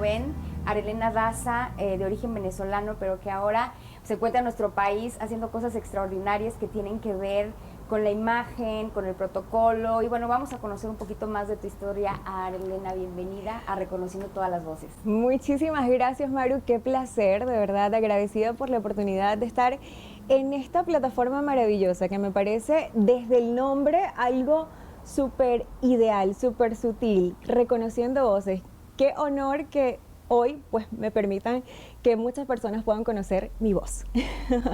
joven, Arelena Daza, de origen venezolano, pero que ahora se encuentra en nuestro país haciendo cosas extraordinarias que tienen que ver con la imagen, con el protocolo. Y bueno, vamos a conocer un poquito más de tu historia. Arelena, bienvenida a Reconociendo Todas las Voces. Muchísimas gracias, Maru, qué placer, de verdad, agradecida por la oportunidad de estar en esta plataforma maravillosa que me parece desde el nombre algo súper ideal, súper sutil, reconociendo voces. Qué honor que hoy pues me permitan que muchas personas puedan conocer mi voz.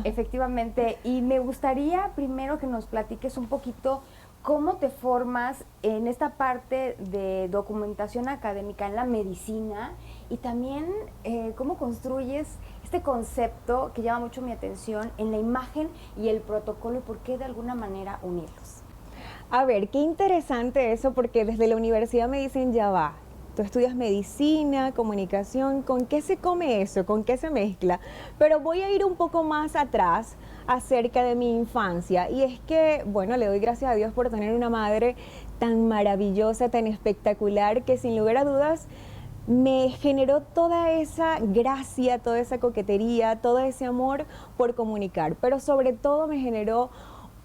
Efectivamente, y me gustaría primero que nos platiques un poquito cómo te formas en esta parte de documentación académica en la medicina y también cómo construyes este concepto que llama mucho mi atención en la imagen y el protocolo y por qué de alguna manera unirlos. A ver, qué interesante eso, porque desde la universidad me dicen, ya va, tú estudias medicina, comunicación, ¿con qué se come eso? ¿Con qué se mezcla? Pero voy a ir un poco más atrás acerca de mi infancia. Y es que, bueno, le doy gracias a Dios por tener una madre tan maravillosa, tan espectacular, que sin lugar a dudas me generó toda esa gracia, toda esa coquetería, todo ese amor por comunicar. Pero sobre todo me generó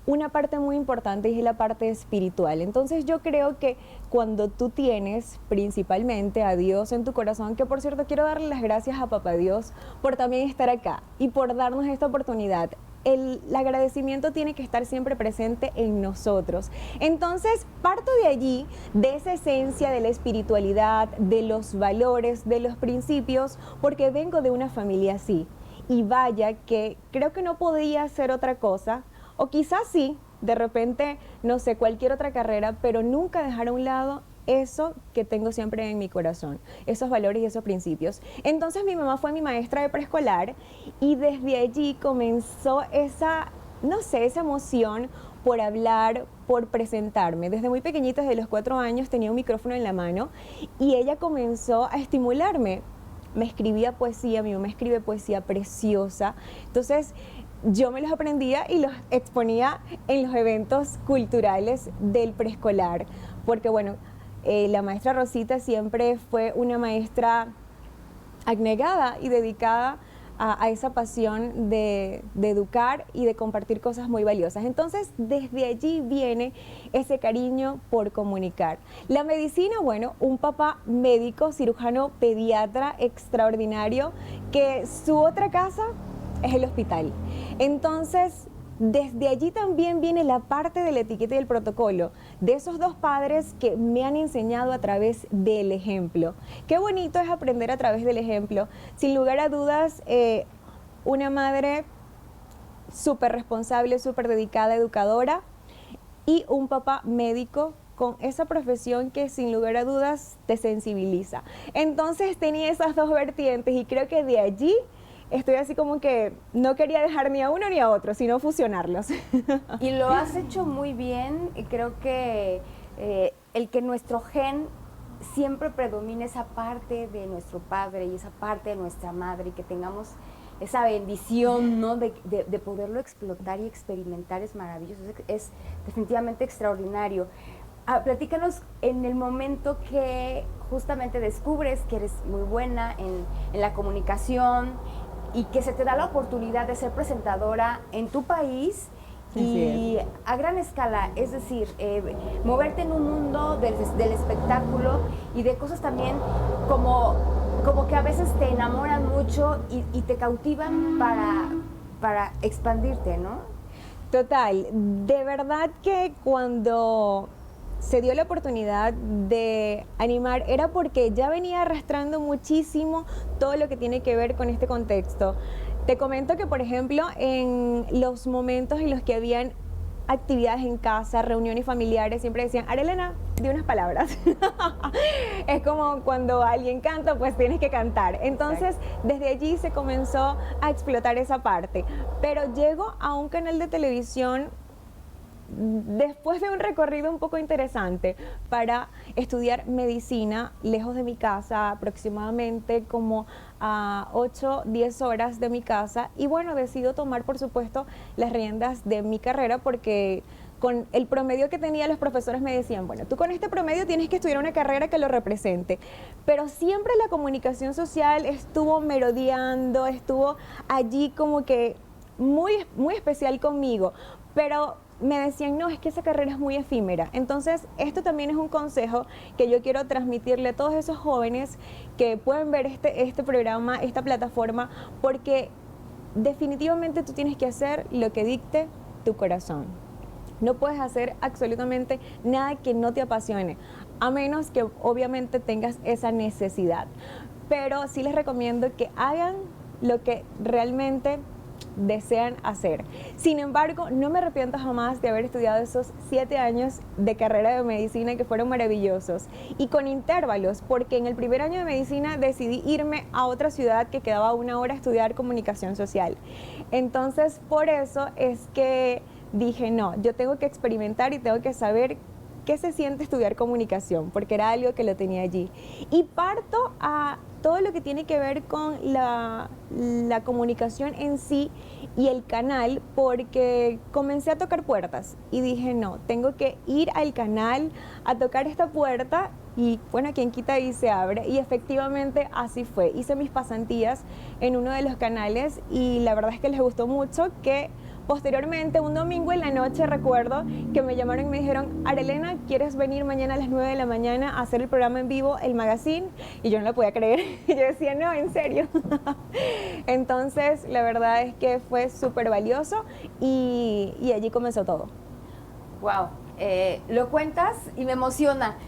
una parte muy importante y es la parte espiritual. Entonces yo creo que cuando tú tienes principalmente a Dios en tu corazón, que por cierto quiero darle las gracias a Papá Dios por también estar acá y por darnos esta oportunidad. El agradecimiento tiene que estar siempre presente en nosotros. Entonces parto de allí, de esa esencia de la espiritualidad, de los valores, de los principios, porque vengo de una familia así. Y vaya que creo que no podía hacer otra cosa. O quizás sí, de repente, no sé, cualquier otra carrera, pero nunca dejar a un lado eso que tengo siempre en mi corazón, esos valores y esos principios. Entonces mi mamá fue mi maestra de preescolar y desde allí comenzó esa, no sé, esa emoción por hablar, por presentarme. Desde muy pequeñita, desde los 4 años, tenía un micrófono en la mano y ella comenzó a estimularme. Me escribía poesía, mi mamá escribe poesía preciosa. Entonces, yo me los aprendía y los exponía en los eventos culturales del preescolar, porque bueno, la maestra Rosita siempre fue una maestra abnegada y dedicada a esa pasión de educar y de compartir cosas muy valiosas. Entonces, desde allí viene ese cariño por comunicar. La medicina, bueno, un papá médico, cirujano, pediatra extraordinario, que su otra casa es el hospital. Entonces, desde allí también viene la parte de la etiqueta y el protocolo, de esos dos padres que me han enseñado a través del ejemplo. Qué bonito es aprender a través del ejemplo. Sin lugar a dudas, una madre súper responsable, súper dedicada, educadora, y un papá médico con esa profesión que sin lugar a dudas te sensibiliza. Entonces tenía esas dos vertientes y creo que de allí estoy así como que no quería dejar ni a uno ni a otro, sino fusionarlos. Y lo has hecho muy bien y creo que el que nuestro gen siempre predomine esa parte de nuestro padre y esa parte de nuestra madre y que tengamos esa bendición, ¿no? de poderlo explotar y experimentar es maravilloso, es definitivamente extraordinario. Platícanos en el momento que justamente descubres que eres muy buena en la comunicación y que se te da la oportunidad de ser presentadora en tu país y a gran escala, es decir, moverte en un mundo del espectáculo y de cosas también como que a veces te enamoran mucho y te cautivan para expandirte, ¿no? Total, de verdad que cuando se dio la oportunidad de animar era porque ya venía arrastrando muchísimo todo lo que tiene que ver con este contexto. Te comento que, por ejemplo, en los momentos en los que habían actividades en casa, reuniones familiares, siempre decían, Arelena, di unas palabras. Es como cuando alguien canta, pues tienes que cantar. Entonces, desde allí se comenzó a explotar esa parte. Pero llego a un canal de televisión después de un recorrido un poco interesante para estudiar medicina lejos de mi casa, aproximadamente como a 8, 10 horas de mi casa, y bueno, decido tomar por supuesto las riendas de mi carrera porque con el promedio que tenía, los profesores me decían, bueno, tú con este promedio tienes que estudiar una carrera que lo represente. Pero siempre la comunicación social estuvo merodeando, estuvo allí como que muy especial conmigo. Pero me decían, no, es que esa carrera es muy efímera. Entonces, esto también es un consejo que yo quiero transmitirle a todos esos jóvenes que pueden ver este programa, esta plataforma, porque definitivamente tú tienes que hacer lo que dicte tu corazón. No puedes hacer absolutamente nada que no te apasione, a menos que obviamente tengas esa necesidad. Pero sí les recomiendo que hagan lo que realmente desean hacer. Sin embargo, no me arrepiento jamás de haber estudiado esos 7 años de carrera de medicina que fueron maravillosos y con intervalos, porque en el primer año de medicina decidí irme a otra ciudad que quedaba a 1 hora a estudiar comunicación social. Entonces, por eso es que dije, no, yo tengo que experimentar y tengo que saber qué se siente estudiar comunicación, porque era algo que lo tenía allí. Y parto a todo lo que tiene que ver con la comunicación en sí y el canal, porque comencé a tocar puertas y dije, no, tengo que ir al canal a tocar esta puerta y bueno, quien quita y se abre. Y efectivamente así fue. Hice mis pasantías en uno de los canales y la verdad es que les gustó mucho, que posteriormente, un domingo en la noche, recuerdo que me llamaron y me dijeron, Arelena, ¿quieres venir mañana a las 9 de la mañana a hacer el programa en vivo, el magazine? Y yo no lo podía creer. Y yo decía, no, en serio. Entonces, la verdad es que fue súper valioso y allí comenzó todo. Wow. Lo cuentas y me emociona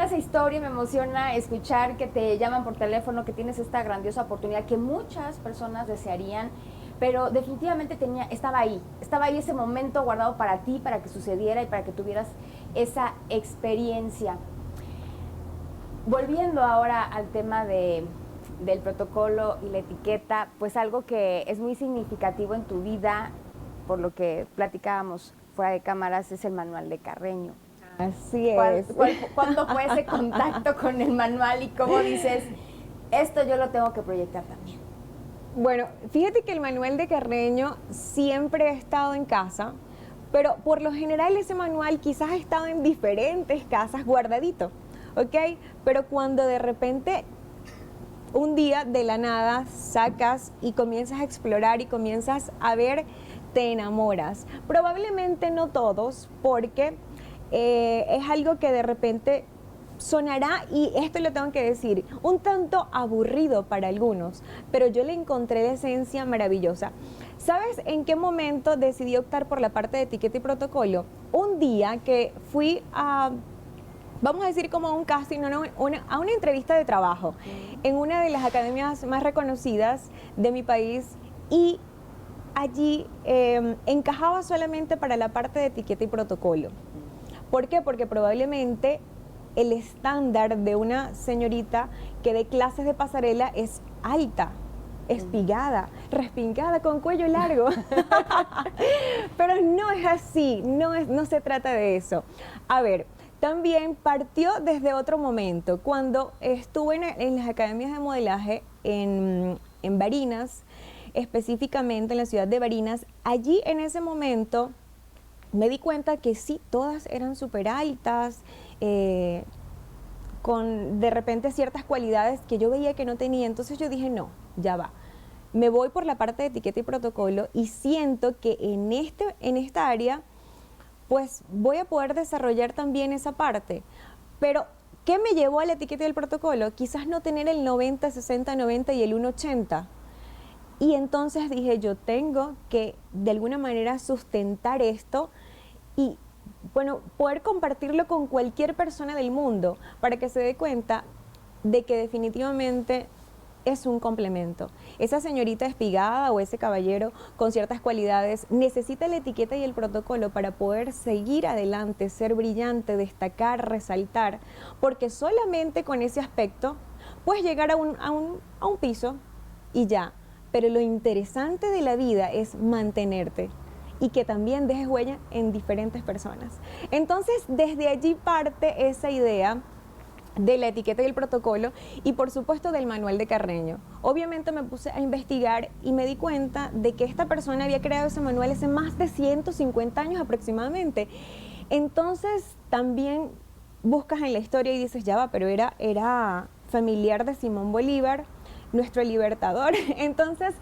esa historia, me emociona escuchar que te llaman por teléfono, que tienes esta grandiosa oportunidad que muchas personas desearían, pero definitivamente estaba ahí ese momento guardado para ti, para que sucediera y para que tuvieras esa experiencia. Volviendo ahora al tema del protocolo y la etiqueta, pues algo que es muy significativo en tu vida, por lo que platicábamos fuera de cámaras, es el manual de Carreño. Así es. ¿Cuándo fue ese contacto con el manual y cómo dices, esto yo lo tengo que proyectar también? Bueno, fíjate que el manual de Carreño siempre ha estado en casa, pero por lo general ese manual quizás ha estado en diferentes casas guardadito, ¿ok? Pero cuando de repente un día de la nada sacas y comienzas a explorar y comienzas a ver, te enamoras. Probablemente no todos, porque es algo que de repente sonará, y esto lo tengo que decir, un tanto aburrido para algunos, pero yo le encontré la esencia maravillosa. ¿Sabes en qué momento decidí optar por la parte de etiqueta y protocolo? Un día que fui a, vamos a decir, como a un casting, a una entrevista de trabajo en una de las academias más reconocidas de mi país, y allí encajaba solamente para la parte de etiqueta y protocolo. ¿Por qué? Porque probablemente el estándar de una señorita que dé clases de pasarela es alta, espigada, respingada, con cuello largo. Pero no es así, no se trata de eso. A ver, también partió desde otro momento. Cuando estuve en las academias de modelaje en Barinas, específicamente en la ciudad de Barinas, allí en ese momento me di cuenta que sí, todas eran súper altas, con de repente ciertas cualidades que yo veía que no tenía. Entonces yo dije, no, ya va. Me voy por la parte de etiqueta y protocolo y siento que en esta área pues voy a poder desarrollar también esa parte. Pero, ¿qué me llevó a la etiqueta y el protocolo? Quizás no tener el 90, 60, 90 y el 1,80. Y entonces dije, yo tengo que de alguna manera sustentar esto y, bueno, poder compartirlo con cualquier persona del mundo para que se dé cuenta de que definitivamente es un complemento. Esa señorita espigada o ese caballero con ciertas cualidades necesita la etiqueta y el protocolo para poder seguir adelante, ser brillante, destacar, resaltar, porque solamente con ese aspecto puedes llegar a un piso y ya. Pero lo interesante de la vida es mantenerte y que también dejes huella en diferentes personas. Entonces, desde allí parte esa idea de la etiqueta y el protocolo y por supuesto del manual de Carreño. Obviamente me puse a investigar y me di cuenta de que esta persona había creado ese manual hace más de 150 años aproximadamente. Entonces también buscas en la historia y dices, ya va, pero era familiar de Simón Bolívar, nuestro libertador. Entonces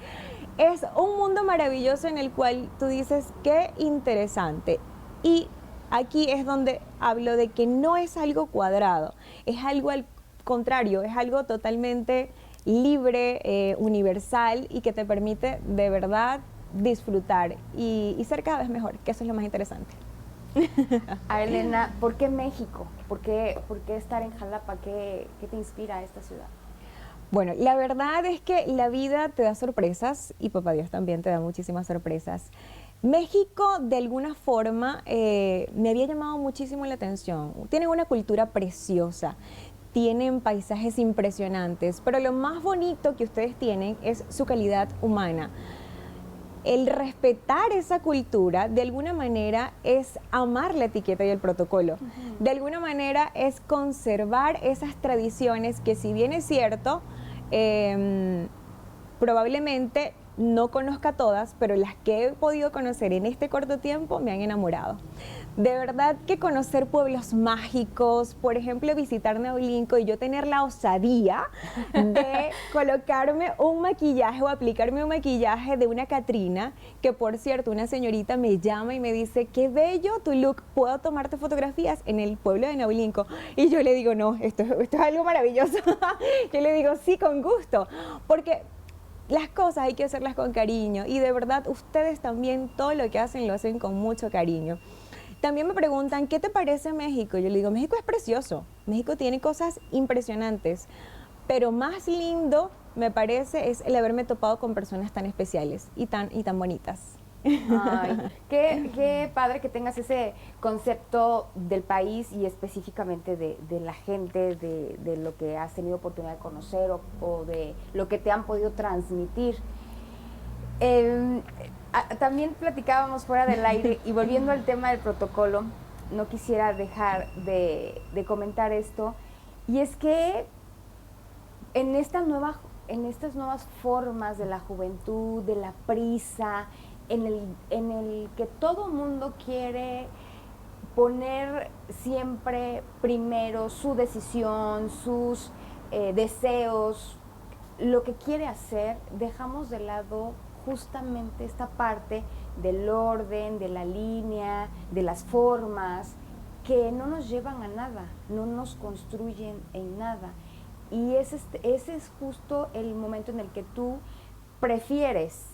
es un mundo maravilloso en el cual tú dices, qué interesante. Y aquí es donde hablo de que no es algo cuadrado, es algo al contrario, es algo totalmente libre, universal y que te permite de verdad disfrutar y ser cada vez mejor, que eso es lo más interesante. A Elena, ¿por qué México? ¿Por qué estar en Jalapa? ¿Qué te inspira a esta ciudad? Bueno, la verdad es que la vida te da sorpresas y papá Dios también te da muchísimas sorpresas. México, de alguna forma, me había llamado muchísimo la atención. Tienen una cultura preciosa, tienen paisajes impresionantes, pero lo más bonito que ustedes tienen es su calidad humana. El respetar esa cultura, de alguna manera, es amar la etiqueta y el protocolo. De alguna manera, es conservar esas tradiciones que, si bien es cierto, probablemente no conozca todas, pero las que he podido conocer en este corto tiempo me han enamorado. De verdad que conocer pueblos mágicos, por ejemplo, visitar Naulinco y yo tener la osadía de colocarme un maquillaje o aplicarme un maquillaje de una Catrina, que por cierto, una señorita me llama y me dice, qué bello tu look, ¿puedo tomarte fotografías en el pueblo de Naulinco? Y yo le digo, no, esto es algo maravilloso. Yo le digo, sí, con gusto, porque las cosas hay que hacerlas con cariño y de verdad ustedes también todo lo que hacen lo hacen con mucho cariño. También me preguntan, ¿qué te parece México? Yo le digo, México es precioso, México tiene cosas impresionantes, pero más lindo me parece es el haberme topado con personas tan especiales y tan bonitas. Ay, qué padre que tengas ese concepto del país y específicamente de la gente, de lo que has tenido oportunidad de conocer o de lo que te han podido transmitir. También platicábamos fuera del aire y volviendo al tema del protocolo, no quisiera dejar de comentar esto, y es que en estas nuevas formas de la juventud, de la prisa, en el que todo mundo quiere poner siempre primero su decisión, sus deseos, lo que quiere hacer, dejamos de lado justamente esta parte del orden, de la línea, de las formas, que no nos llevan a nada, no nos construyen en nada. Y ese es justo el momento en el que tú prefieres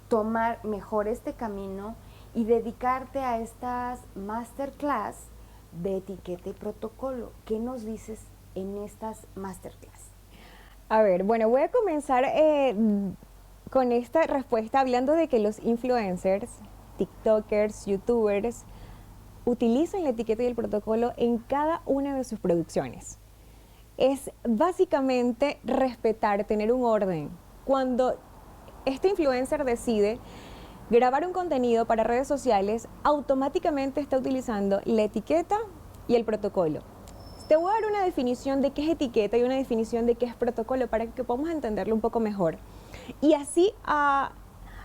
tomar mejor este camino y dedicarte a estas masterclass de etiqueta y protocolo. ¿Qué nos dices en estas masterclass? A ver, bueno, voy a comenzar con esta respuesta hablando de que los influencers, TikTokers, YouTubers, utilizan la etiqueta y el protocolo en cada una de sus producciones. Es básicamente respetar, tener un orden. Cuando este influencer decide grabar un contenido para redes sociales, automáticamente está utilizando la etiqueta y el protocolo. Te voy a dar una definición de qué es etiqueta y una definición de qué es protocolo para que podamos entenderlo un poco mejor. Y así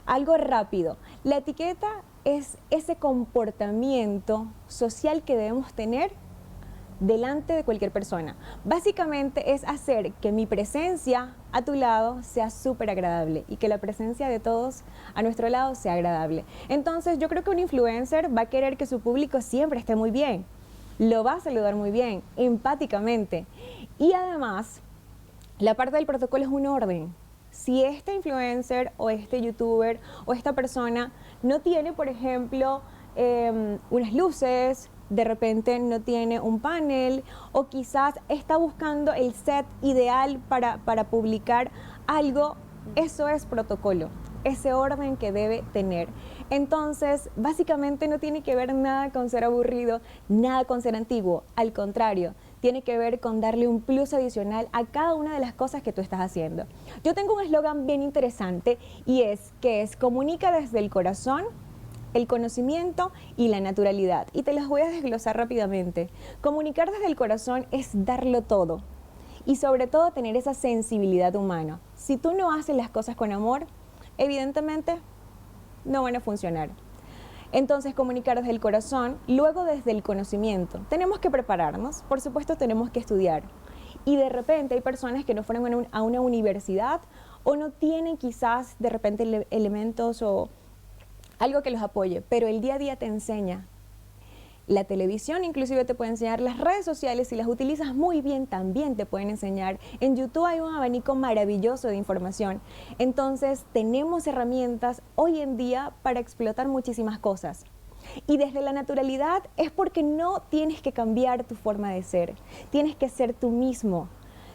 algo rápido. La etiqueta es ese comportamiento social que debemos tener delante de cualquier persona. Básicamente es hacer que mi presencia a tu lado sea súper agradable y que la presencia de todos a nuestro lado sea agradable. Entonces yo creo que un influencer va a querer que su público siempre esté muy bien, lo va a saludar muy bien, empáticamente. Y además, la parte del protocolo es un orden. Si este influencer o este youtuber o esta persona no tiene, por ejemplo, unas luces, de repente no tiene un panel o quizás está buscando el set ideal para publicar algo, eso es protocolo, ese orden que debe tener. Entonces, básicamente no tiene que ver nada con ser aburrido, nada con ser antiguo, al contrario, tiene que ver con darle un plus adicional a cada una de las cosas que tú estás haciendo. Yo tengo un eslogan bien interesante y es que comunica desde el corazón, el conocimiento y la naturalidad. Y te las voy a desglosar rápidamente. Comunicar desde el corazón es darlo todo y sobre todo tener esa sensibilidad humana. Si tú no haces las cosas con amor, evidentemente no van a funcionar. Entonces, comunicar desde el corazón, luego desde el conocimiento. Tenemos que prepararnos, por supuesto tenemos que estudiar. Y de repente hay personas que no fueron a una universidad o no tienen quizás de repente elementos o algo que los apoye, pero el día a día te enseña. La televisión inclusive te puede enseñar, las redes sociales, si las utilizas muy bien, también te pueden enseñar. En YouTube hay un abanico maravilloso de información. Entonces, tenemos herramientas hoy en día para explotar muchísimas cosas. Y desde la naturalidad es porque no tienes que cambiar tu forma de ser, tienes que ser tú mismo.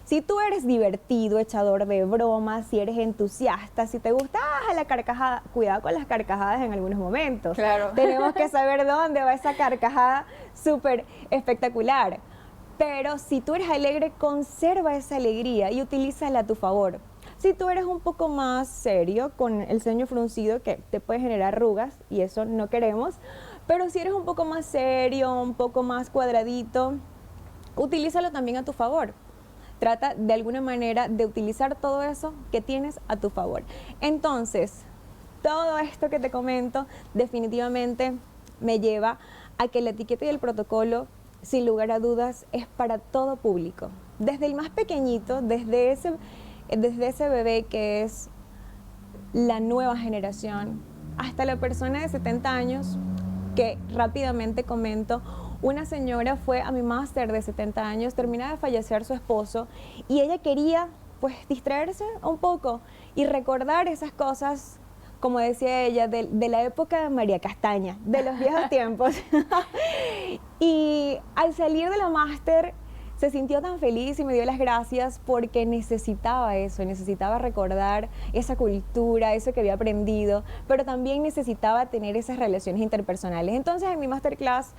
Si tú eres divertido, echador de bromas, si eres entusiasta, si te gusta la carcajada, cuidado con las carcajadas en algunos momentos. Claro. Tenemos que saber dónde va esa carcajada súper espectacular. Pero si tú eres alegre, conserva esa alegría y utilízala a tu favor. Si tú eres un poco más serio, con el ceño fruncido, que te puede generar arrugas y eso no queremos, pero si eres un poco más serio, un poco más cuadradito, utilízalo también a tu favor. Trata de alguna manera de utilizar todo eso que tienes a tu favor. Entonces, todo esto que te comento definitivamente me lleva a que la etiqueta y el protocolo, sin lugar a dudas, es para todo público. Desde el más pequeñito, desde ese bebé que es la nueva generación, hasta la persona de 70 años, que rápidamente comento. Una señora fue a mi máster de 70 años, termina de fallecer su esposo y ella quería pues distraerse un poco y recordar esas cosas, como decía ella, de la época de María Castaña, de los viejos tiempos. Y al salir de la máster se sintió tan feliz y me dio las gracias porque necesitaba eso, necesitaba recordar esa cultura, eso que había aprendido, pero también necesitaba tener esas relaciones interpersonales. Entonces en mi masterclass,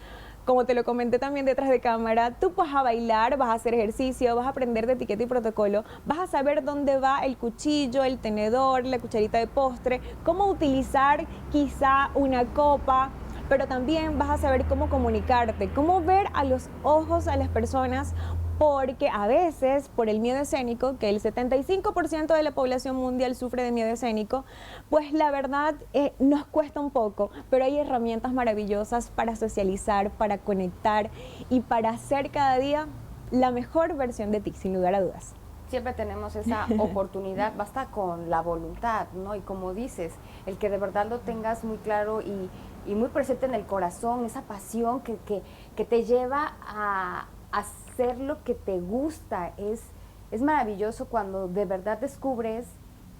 como te lo comenté también detrás de cámara, tú vas a bailar, vas a hacer ejercicio, vas a aprender de etiqueta y protocolo, vas a saber dónde va el cuchillo, el tenedor, la cucharita de postre, cómo utilizar quizá una copa, pero también vas a saber cómo comunicarte, cómo ver a los ojos a las personas, porque a veces por el miedo escénico, que el 75% de la población mundial sufre de miedo escénico, pues la verdad nos cuesta un poco, pero hay herramientas maravillosas para socializar, para conectar y para hacer cada día la mejor versión de ti, sin lugar a dudas. Siempre tenemos esa oportunidad, basta con la voluntad, ¿no? Y como dices, el que de verdad lo tengas muy claro y muy presente en el corazón, esa pasión que te lleva a hacer lo que te gusta. Es maravilloso cuando de verdad descubres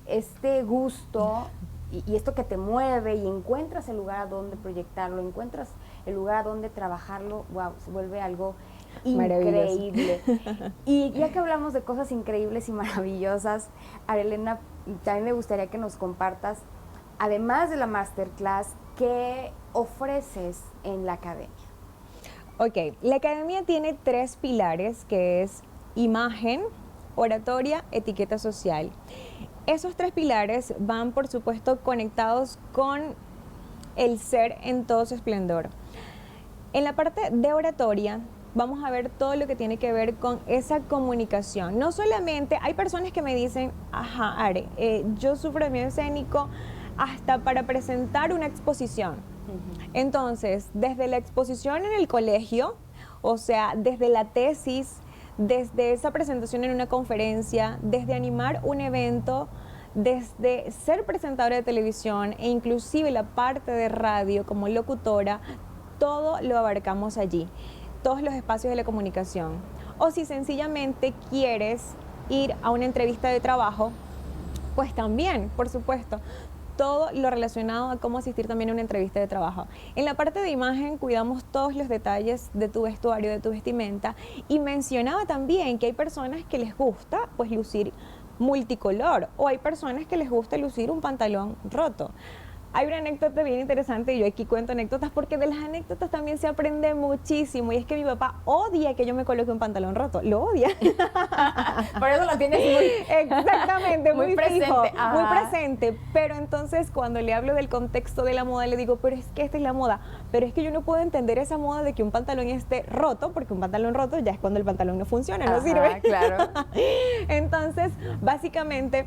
este gusto y esto que te mueve y encuentras el lugar a donde proyectarlo, encuentras el lugar a donde trabajarlo. Wow, se vuelve algo increíble. Y ya que hablamos de cosas increíbles y maravillosas, Arelena, también me gustaría que nos compartas, además de la masterclass, ¿qué ofreces en la academia? Ok, la academia tiene 3 pilares, que es imagen, oratoria, etiqueta social. Esos 3 pilares van, por supuesto, conectados con el ser en todo su esplendor. En la parte de oratoria vamos a ver todo lo que tiene que ver con esa comunicación. No solamente, hay personas que me dicen, ajá, Are, yo sufro de miedo escénico hasta para presentar una exposición. Entonces, desde la exposición en el colegio, o sea, desde la tesis, desde esa presentación en una conferencia, desde animar un evento, desde ser presentadora de televisión e inclusive la parte de radio como locutora, todo lo abarcamos allí, todos los espacios de la comunicación. O si sencillamente quieres ir a una entrevista de trabajo, pues también, por supuesto, todo lo relacionado a cómo asistir también a una entrevista de trabajo. En la parte de imagen cuidamos todos los detalles de tu vestuario, de tu vestimenta, y mencionaba también que hay personas que les gusta pues lucir multicolor o hay personas que les gusta lucir un pantalón roto. Hay una anécdota bien interesante, y yo aquí cuento anécdotas porque de las anécdotas también se aprende muchísimo, y es que mi papá odia que yo me coloque un pantalón roto, lo odia. Por eso lo tienes muy exactamente, muy muy presente. fijo, Ajá. muy presente, pero entonces cuando le hablo del contexto de la moda, le digo, pero es que esta es la moda, pero es que yo no puedo entender esa moda de que un pantalón esté roto, porque un pantalón roto ya es cuando el pantalón no funciona, no Ajá, sirve. claro. Entonces, básicamente,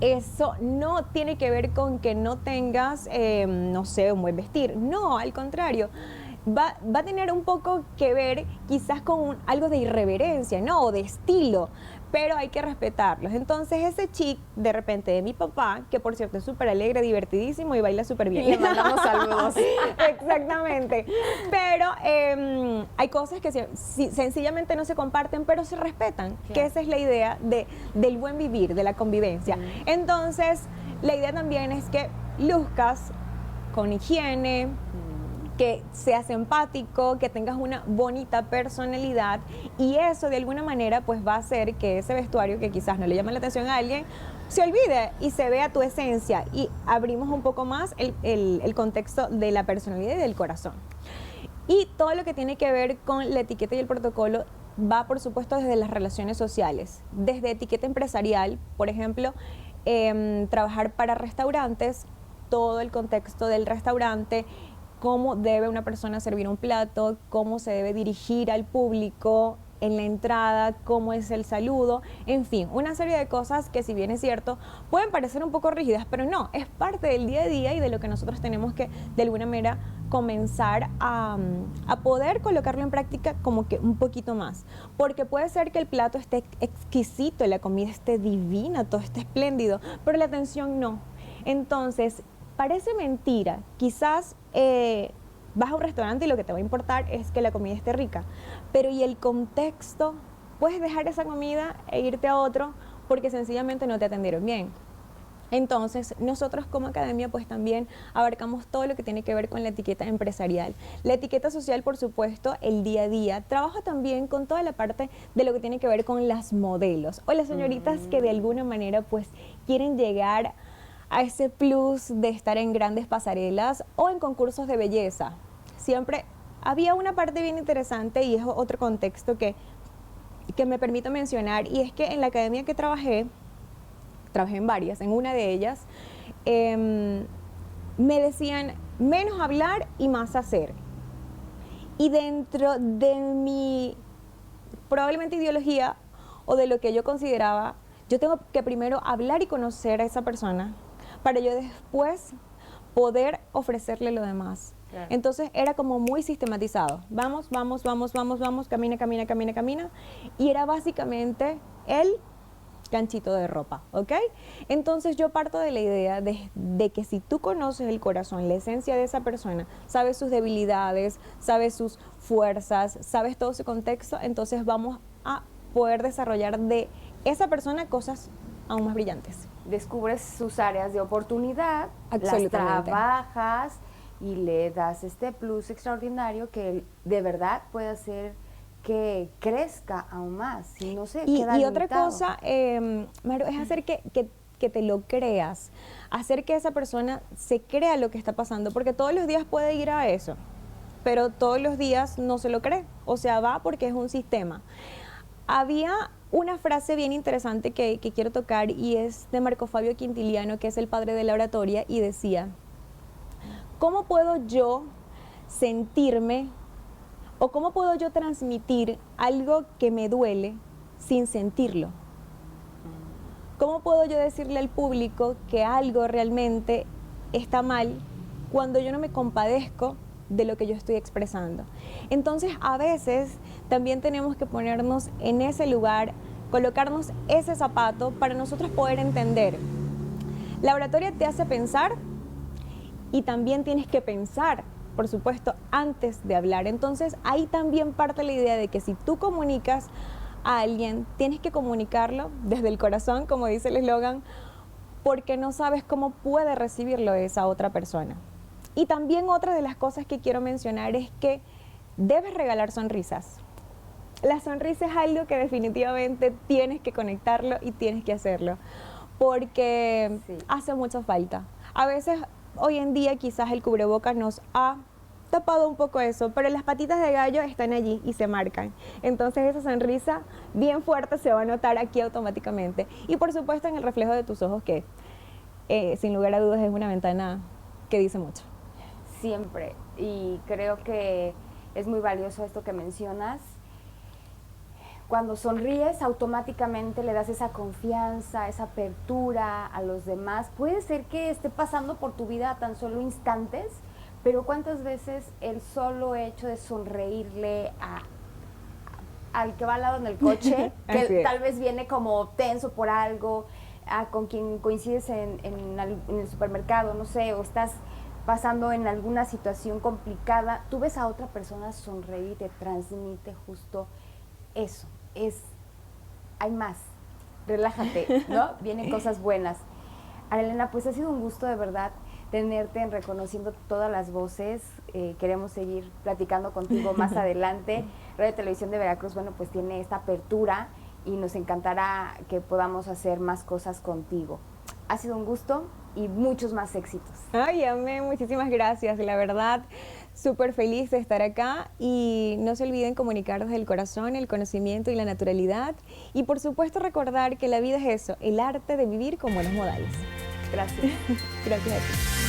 eso no tiene que ver con que no tengas, no sé, un buen vestir. No, al contrario. Va a tener un poco que ver quizás con algo de irreverencia, ¿no? O de estilo, pero hay que respetarlos. Entonces ese chic de repente de mi papá, que por cierto es súper alegre, divertidísimo y baila súper bien. Y le mandamos saludos. Exactamente. Pero hay cosas que sencillamente no se comparten, pero se respetan, Claro. que esa es la idea del buen vivir, de la convivencia. Entonces, la idea también es que luzcas con higiene, que seas empático, que tengas una bonita personalidad, y eso de alguna manera pues va a hacer que ese vestuario que quizás no le llama la atención a alguien se olvide y se vea tu esencia, y abrimos un poco más el contexto de la personalidad y del corazón. Y todo lo que tiene que ver con la etiqueta y el protocolo va, por supuesto, desde las relaciones sociales, desde etiqueta empresarial, por ejemplo, trabajar para restaurantes, todo el contexto del restaurante, cómo debe una persona servir un plato, cómo se debe dirigir al público en la entrada, cómo es el saludo, en fin, una serie de cosas que, si bien es cierto, pueden parecer un poco rígidas, pero no, es parte del día a día y de lo que nosotros tenemos que, de alguna manera, comenzar a poder colocarlo en práctica como que un poquito más, porque puede ser que el plato esté exquisito, la comida esté divina, todo esté espléndido, pero la atención no. Entonces, parece mentira, quizás vas a un restaurante y lo que te va a importar es que la comida esté rica, pero ¿y el contexto? Puedes dejar esa comida e irte a otro porque sencillamente no te atendieron bien. Entonces, nosotros como academia pues también abarcamos todo lo que tiene que ver con la etiqueta empresarial. La etiqueta social, por supuesto, el día a día. Trabaja también con toda la parte de lo que tiene que ver con las modelos o las señoritas que de alguna manera pues quieren llegar a ese plus de estar en grandes pasarelas o en concursos de belleza. Siempre había una parte bien interesante, y es otro contexto que me permito mencionar, y es que en la academia que trabajé en varias, en una de ellas, me decían menos hablar y más hacer. Y dentro de mi probablemente ideología o de lo que yo consideraba, yo tengo que primero hablar y conocer a esa persona para yo después poder ofrecerle lo demás. Claro. Entonces era como muy sistematizado. Vamos, camina, camina, camina, camina. Y era básicamente el ganchito de ropa, ¿ok? Entonces yo parto de la idea de que si tú conoces el corazón, la esencia de esa persona, sabes sus debilidades, sabes sus fuerzas, sabes todo su contexto, entonces vamos a poder desarrollar de esa persona cosas aún más brillantes. Descubres sus áreas de oportunidad, las trabajas y le das este plus extraordinario que de verdad puede hacer que crezca aún más. Y no sé, queda y otra limitado. cosa, Maru, es hacer que te lo creas, hacer que esa persona se crea lo que está pasando, porque todos los días puede ir a eso, pero todos los días no se lo cree, o sea, va porque es un sistema. Había una frase bien interesante que quiero tocar, y es de Marco Fabio Quintiliano, que es el padre de la oratoria, y decía: ¿cómo puedo yo sentirme o cómo puedo yo transmitir algo que me duele sin sentirlo? ¿Cómo puedo yo decirle al público que algo realmente está mal cuando yo no me compadezco de lo que yo estoy expresando? Entonces, a veces también tenemos que ponernos en ese lugar, colocarnos ese zapato para nosotros poder entender. La oratoria te hace pensar, y también tienes que pensar, por supuesto, antes de hablar. Entonces, ahí también parte la idea de que si tú comunicas a alguien, tienes que comunicarlo desde el corazón, como dice el eslogan, porque no sabes cómo puede recibirlo esa otra persona. Y también otra de las cosas que quiero mencionar es que debes regalar sonrisas. La sonrisa es algo que definitivamente tienes que conectarlo y tienes que hacerlo, porque hace mucha falta. A veces hoy en día quizás el cubrebocas nos ha tapado un poco eso, pero las patitas de gallo están allí y se marcan. Entonces esa sonrisa bien fuerte se va a notar aquí automáticamente. Y por supuesto en el reflejo de tus ojos que sin lugar a dudas es una ventana que dice mucho. Siempre. Y creo que es muy valioso esto que mencionas. Cuando sonríes, automáticamente le das esa confianza, esa apertura a los demás. Puede ser que esté pasando por tu vida tan solo instantes, pero ¿cuántas veces el solo hecho de sonreírle al que va al lado en el coche, que tal vez viene como tenso por algo, con quien coincides en el supermercado, no sé, o estás pasando en alguna situación complicada, tú ves a otra persona sonreír y te transmite justo eso? Hay más, relájate, ¿no? Vienen cosas buenas. Arelena, pues ha sido un gusto de verdad tenerte en Reconociendo Todas las Voces. Queremos seguir platicando contigo más adelante. Radio Televisión de Veracruz, bueno, pues tiene esta apertura y nos encantará que podamos hacer más cosas contigo. Ha sido un gusto y muchos más éxitos. Ay, amén, muchísimas gracias. La verdad, súper feliz de estar acá y no se olviden comunicar desde el corazón, el conocimiento y la naturalidad. Y por supuesto recordar que la vida es eso, el arte de vivir con buenos modales. Gracias. Gracias a ti.